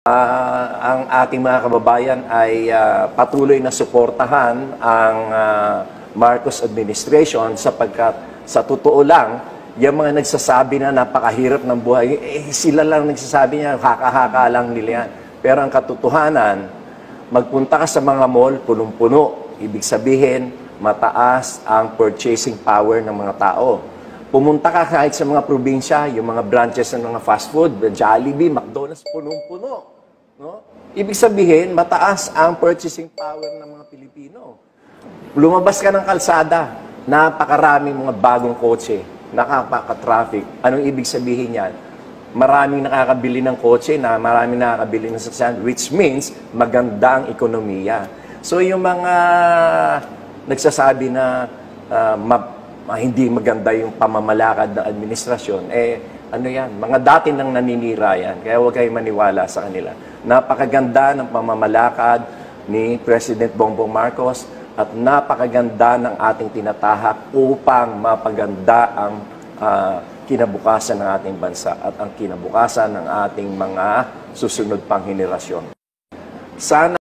Ang ating mga kababayan ay patuloy na suportahan ang Marcos administration sapagkat sa totoo lang, yung mga nagsasabi na napakahirap ng buhay, sila lang nagsasabi niya, haka-haka lang nila yan. Pero ang katotohanan, magpunta ka sa mga mall, punong-puno. Ibig sabihin, mataas ang purchasing power ng mga tao. Pumunta ka kahit sa mga probinsya, yung mga branches ng mga fast food, Jollibee, McDonald's, punong-puno. No? Ibig sabihin, mataas ang purchasing power ng mga Pilipino. Lumabas ka ng kalsada, napakaraming mga bagong kotse, nakapaka-traffic. Anong ibig sabihin yan? Maraming nakakabili ng kotse, maraming nakakabili ng sasakyan, which means maganda ang ekonomiya. So yung mga nagsasabi na hindi maganda yung pamamalakad ng administrasyon, ano yan, mga dati nang naninira yan. Kaya huwag kayong maniwala sa kanila. Napakaganda ng pamamalakad ni President Bongbong Marcos at napakaganda ng ating tinatahak upang mapaganda ang kinabukasan ng ating bansa at ang kinabukasan ng ating mga susunod pang henerasyon. Sana